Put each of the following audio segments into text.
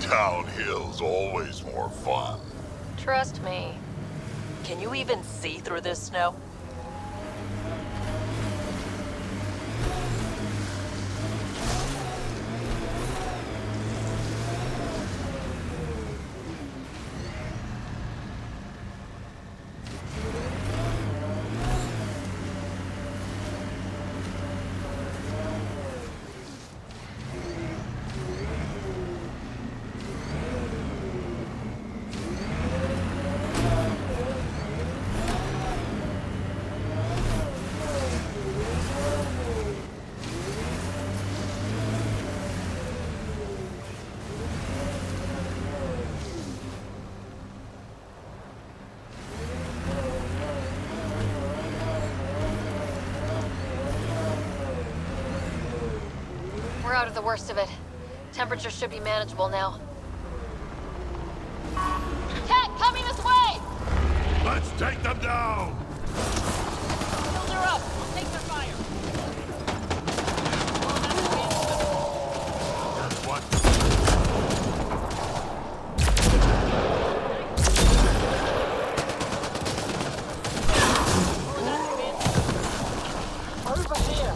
Downhill's always more fun. Trust me. Can you even see through this snow? We're out of the worst of it. Temperature should be manageable now. Cat, coming this way! Let's take them down! Shields are up. I'll take their fire. What? Over here.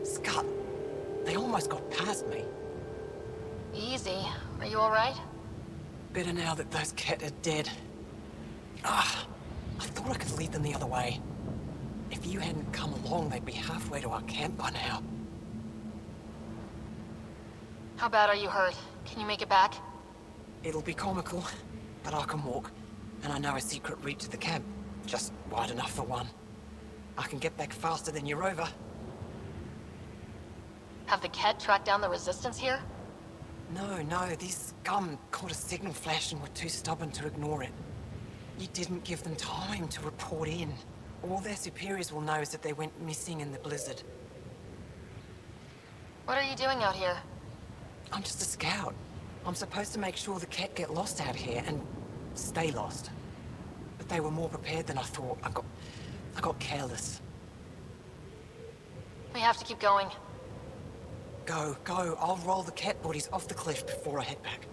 Scott, they almost got past me. Easy. Are you alright? Better now that those cat are dead. I thought I could lead them the other way. If you hadn't come along, they'd be halfway to our camp by now. How bad are you hurt? Can you make it back? It'll be comical, but I can walk. And I know a secret route to the camp. Just wide enough for one. I can get back faster than your rover. Have the Ket tracked down the resistance here? No, these scum caught a signal flash and were too stubborn to ignore it. You didn't give them time to report in. All their superiors will know is that they went missing in the blizzard. What are you doing out here? I'm just a scout. I'm supposed to make sure the Ket get lost out here and stay lost. But they were more prepared than I thought. I got careless. We have to keep going. Go. I'll roll the Ket bodies off the cliff before I head back.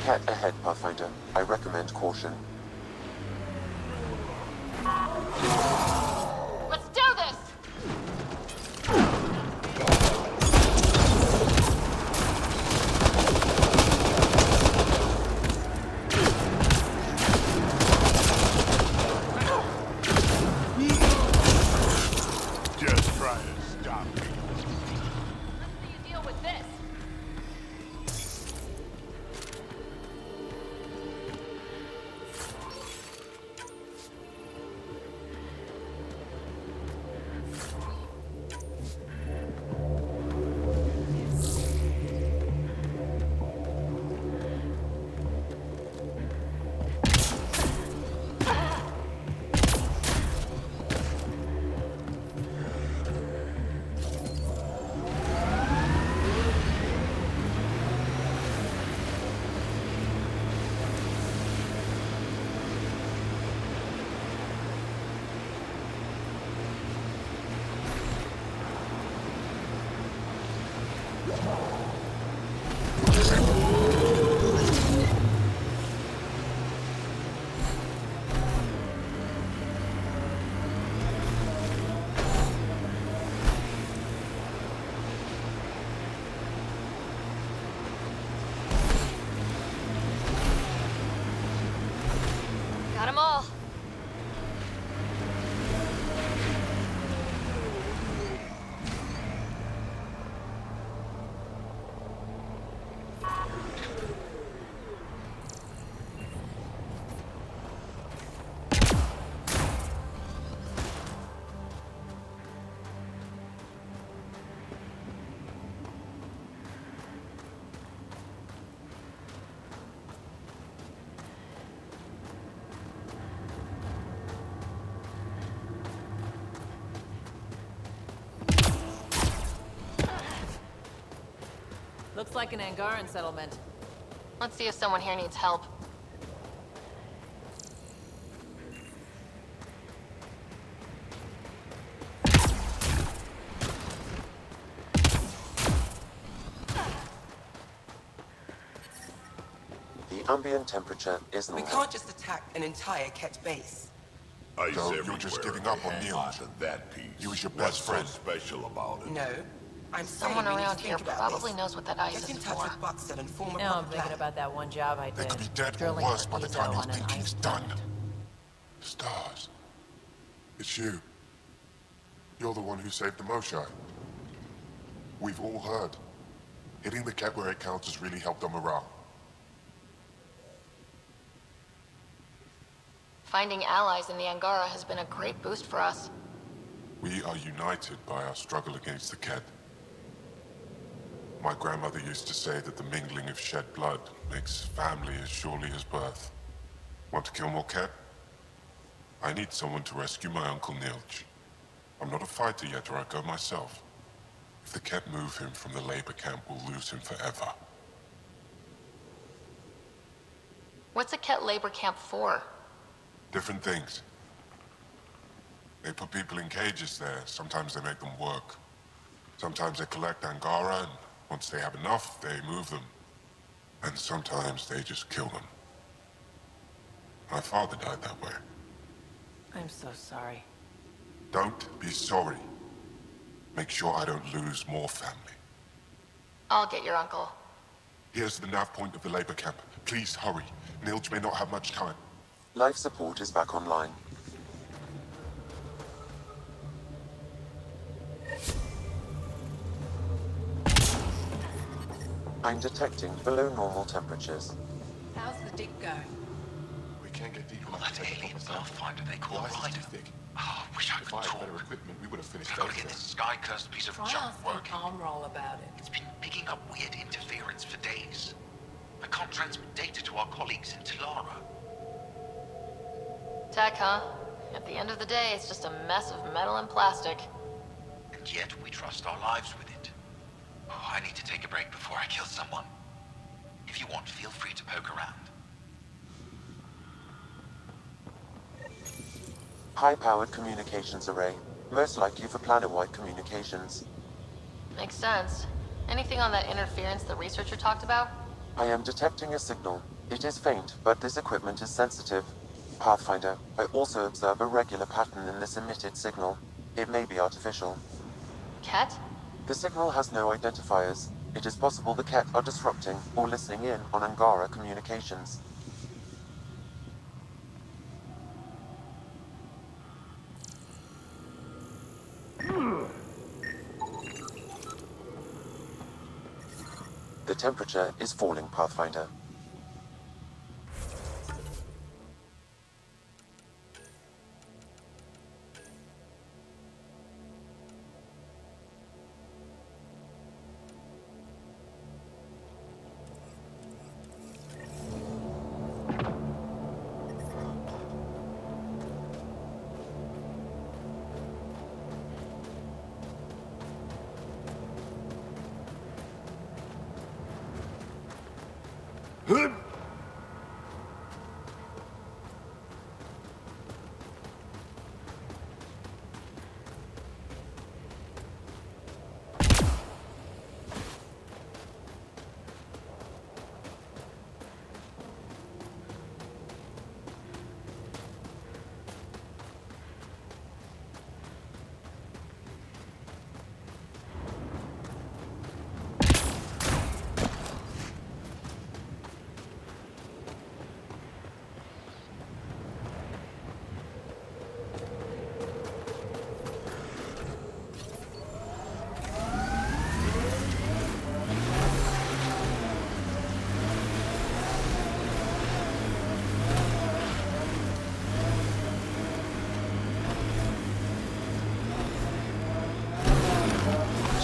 Cat ahead, Pathfinder. I recommend caution. Let's do this! Just try to stop me. How do you deal with this? Got 'em all. Looks like an Angaran settlement. Let's see if someone here needs help. The ambient temperature is We normal. can't just attack an entire Ket base. Ice No, you're everywhere just giving and up on hang Neil. on to that piece. He was your What's best friend. so special about it? No. I'm Someone saying we need around to here think about probably this. knows what that ice Get in is touch for. with Buxton and form a Now I'm proper thinking plan. about that one job I did. They could be dead or drilling worse for by the Ezo time you're on an thinking ice he's done. planet. Stars. It's you. You're the one who saved the Moshai. We've all heard. Hitting the cat where it counts has really helped our morale. Finding allies in the Angara has been a great boost for us. We are united by our struggle against the Ked. My grandmother used to say that the mingling of shed blood makes family as surely as birth. Want to kill more Ked? I need someone to rescue my Uncle Nilj. I'm not a fighter yet, or I'd go myself. If the Ked move him from the labor camp, we'll lose him forever. What's a Ket labor camp for? Different things. They put people in cages there. Sometimes they make them work. Sometimes they collect Angara, and once they have enough, they move them. And sometimes they just kill them. My father died that way. I'm so sorry. Don't be sorry. Make sure I don't lose more family. I'll get your uncle. Here's the nav point of the labor camp. Please hurry. Nilj may not have much time. Life support is back online. I'm detecting below normal temperatures. How's the dig going? We can't get deep Well, that alien pathfinder they call Ryder. Oh, I wish I could talk. equipment, we would have finished I've got to get this sky-cursed piece of Try junk asking working. Arm Roll about it. It's been picking up weird interference for days. I can't transmit data to our colleagues in Talara. Tech, huh? At the end of the day, it's just a mess of metal and plastic. And yet we trust our lives with it. Oh, I need to take a break before I kill someone. If you want, feel free to poke around. High-powered communications array. Most likely for planet-wide communications. Makes sense. Anything on that interference the researcher talked about? I am detecting a signal. It is faint, but this equipment is sensitive. Pathfinder, I also observe a regular pattern in this emitted signal. It may be artificial. Ket? The signal has no identifiers. It is possible the Ket are disrupting or listening in on Angara communications. The temperature is falling, Pathfinder.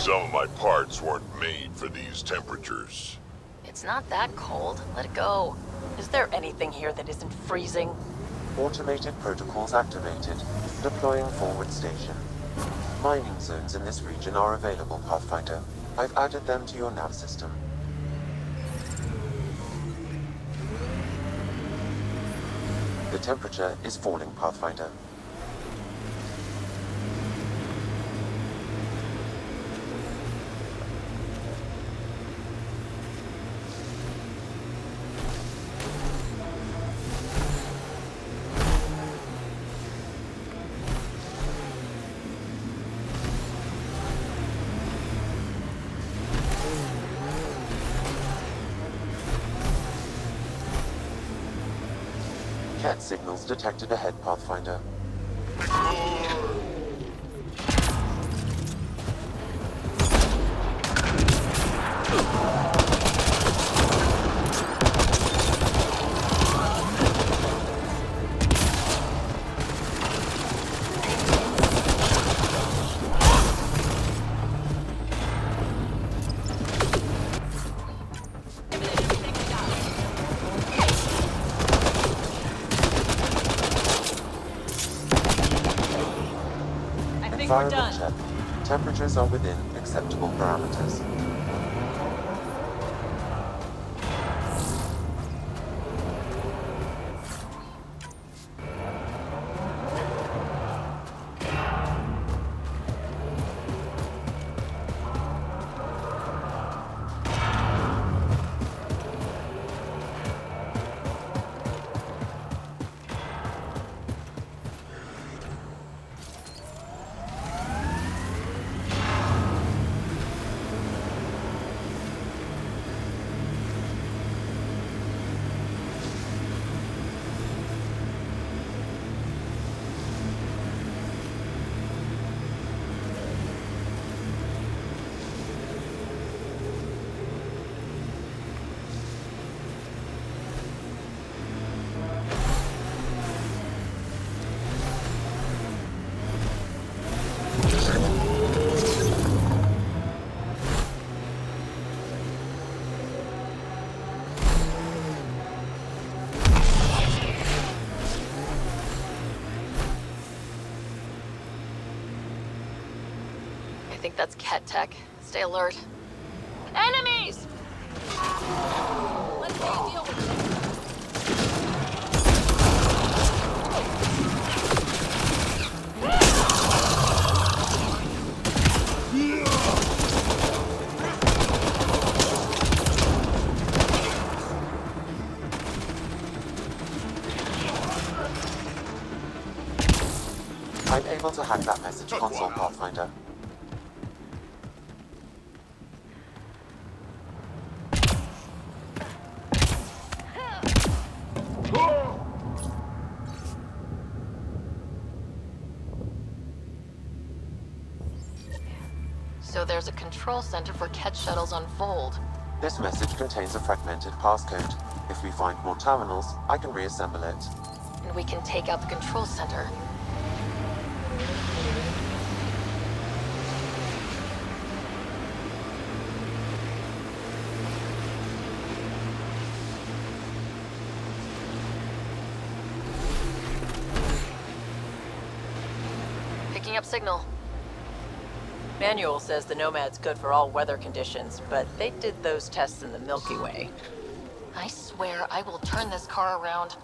Some of my parts weren't made for these temperatures. It's not that cold. Let it go. Is there anything here that isn't freezing? Automated protocols activated. Deploying forward station. Mining zones in this region are available, Pathfinder. I've added them to your nav system. The temperature is falling, Pathfinder. Cat signals detected ahead, Pathfinder. Environment check. Temperatures are within acceptable parameters. I think that's cat tech. Stay alert. Enemies! Let's deal with them. I'm able to hack that message console, Pathfinder. So there's a control center for Ket shuttles on Fold. This message contains a fragmented passcode. If we find more terminals, I can reassemble it. And we can take out the control center. Picking up signal. Manual says the Nomad's good for all weather conditions, but they did those tests in the Milky Way. I swear I will turn this car around.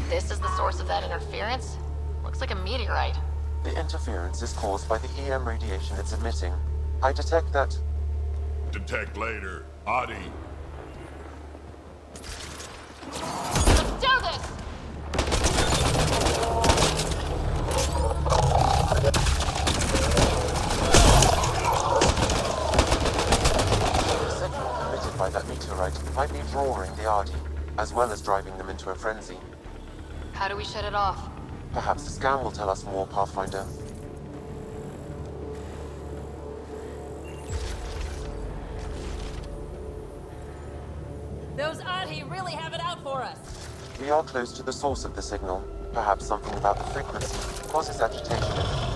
This is the source of that interference? Looks like a meteorite. The interference is caused by the EM radiation it's emitting. I detect that. Detect later. Adi. Let's do this! The signal emitted by that meteorite might be drawing the Ardi, as well as driving them into a frenzy. How do we shut it off? Perhaps the scan will tell us more, Pathfinder. Those Ahi really have it out for us. We are close to the source of the signal. Perhaps something about the frequency causes agitation in the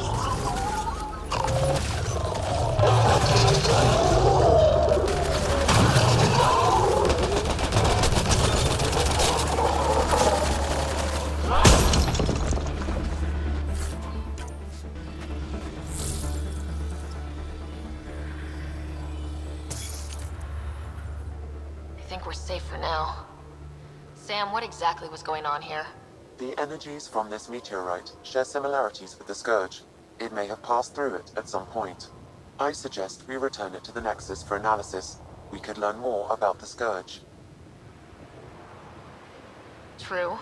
I think we're safe for now. Sam, what exactly was going on here? The energies from this meteorite share similarities with the Scourge. It may have passed through it at some point. I suggest we return it to the Nexus for analysis. We could learn more about the Scourge. True.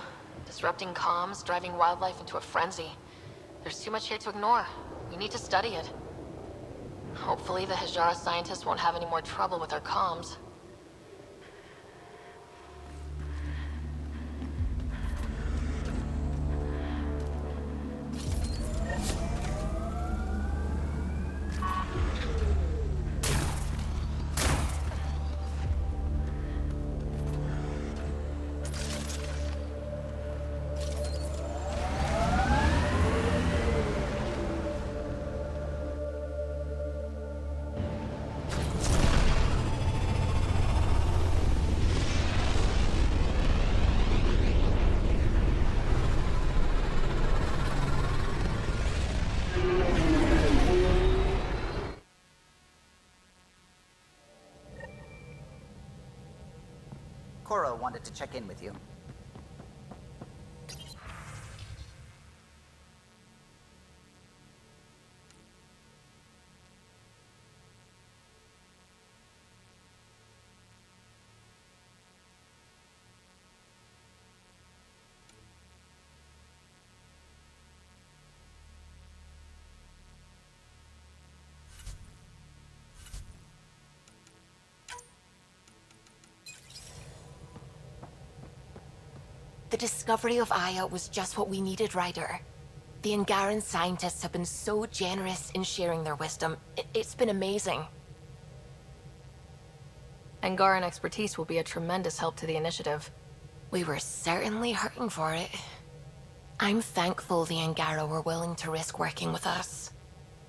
Disrupting comms, driving wildlife into a frenzy. There's too much here to ignore. We need to study it. Hopefully the Hijara scientists won't have any more trouble with our comms. Cora wanted to check in with you. The discovery of Aya was just what we needed, Ryder. The Angaran scientists have been so generous in sharing their wisdom. It's been amazing. Angaran expertise will be a tremendous help to the initiative. We were certainly hurting for it. I'm thankful the Angara were willing to risk working with us.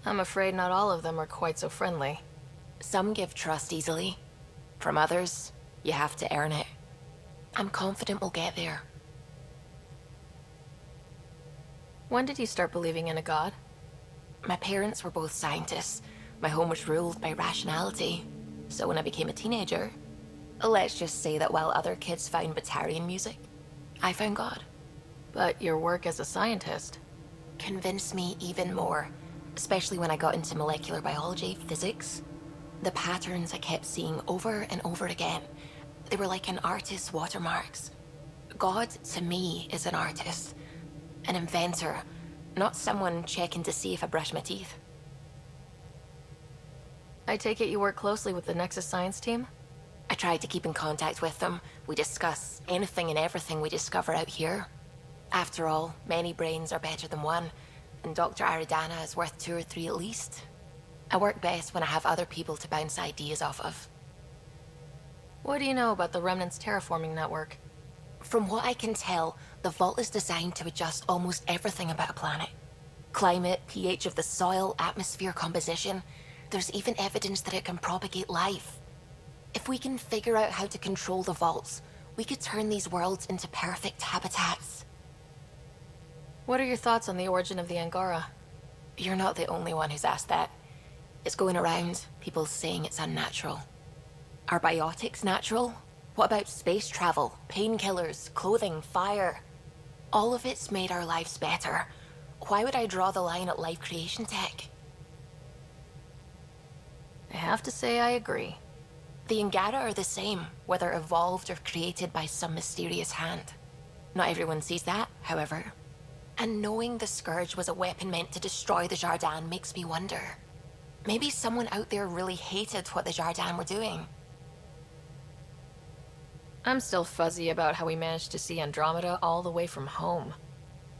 I'm afraid not all of them are quite so friendly. Some give trust easily. From others, you have to earn it. I'm confident we'll get there. When did you start believing in a god? My parents were both scientists. My home was ruled by rationality. So when I became a teenager, let's just say that while other kids found Batarian music, I found God. But your work as a scientist Convinced me even more, especially when I got into molecular biology, physics. The patterns I kept seeing over and over again, they were like an artist's watermarks. God, to me, is an artist. An inventor, not someone checking to see if I brush my teeth. I take it you work closely with the Nexus science team? I tried to keep in contact with them. We discuss anything and everything we discover out here. After all, many brains are better than one, and Dr. Aridana is worth 2 or 3 at least. I work best when I have other people to bounce ideas off of. What do you know about the Remnant's terraforming network? From what I can tell, the vault is designed to adjust almost everything about a planet. Climate, pH of the soil, atmosphere composition. There's even evidence that it can propagate life. If we can figure out how to control the vaults, we could turn these worlds into perfect habitats. What are your thoughts on the origin of the Angara? You're not the only one who's asked that. It's going around, people saying it's unnatural. Are biotics natural? What about space travel, painkillers, clothing, fire? All of it's made our lives better. Why would I draw the line at life creation tech? I have to say I agree. The Ngara are the same, whether evolved or created by some mysterious hand. Not everyone sees that, however. And knowing the Scourge was a weapon meant to destroy the Jardin makes me wonder. Maybe someone out there really hated what the Jardin were doing. I'm still fuzzy about how we managed to see Andromeda all the way from home.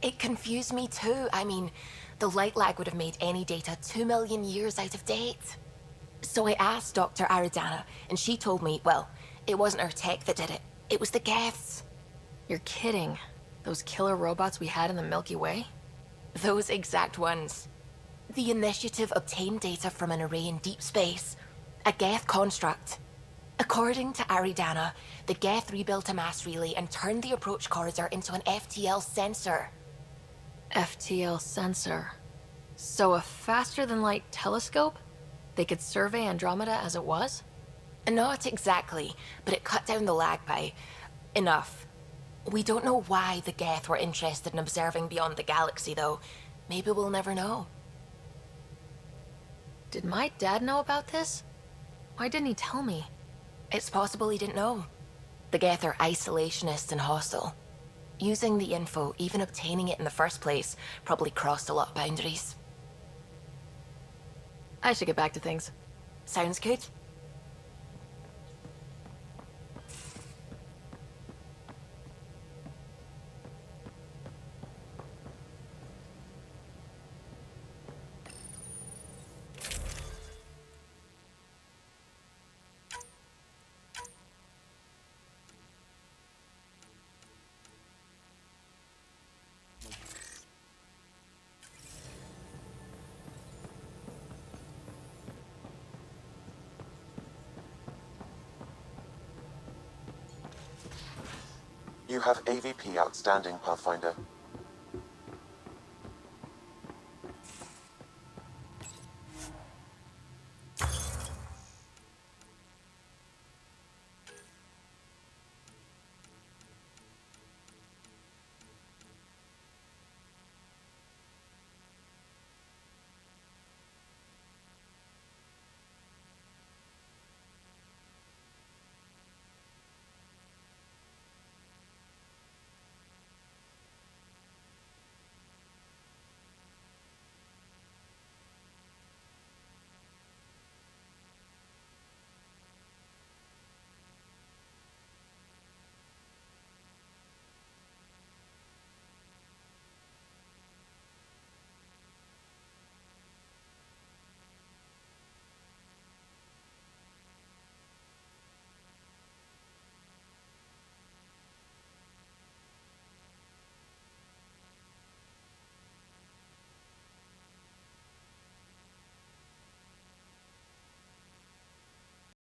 It confused me too. I mean, the light lag would have made any data 2 million years out of date. So I asked Dr. Aridana, and she told me, well, it wasn't our tech that did it. It was the Geths. You're kidding. Those killer robots we had in the Milky Way? Those exact ones. The Initiative obtained data from an array in deep space, a Geth construct. According to Aridana, the Geth rebuilt a mass relay and turned the approach corridor into an FTL sensor. FTL sensor. So a faster-than-light telescope? They could survey Andromeda as it was? Not exactly, but it cut down the lag by enough. We don't know why the Geth were interested in observing beyond the galaxy, though. Maybe we'll never know. Did my dad know about this? Why didn't he tell me? It's possible he didn't know. The Geth are isolationist and hostile. Using the info, even obtaining it in the first place, probably crossed a lot of boundaries. I should get back to things. Sounds good. You have AVP outstanding, Pathfinder.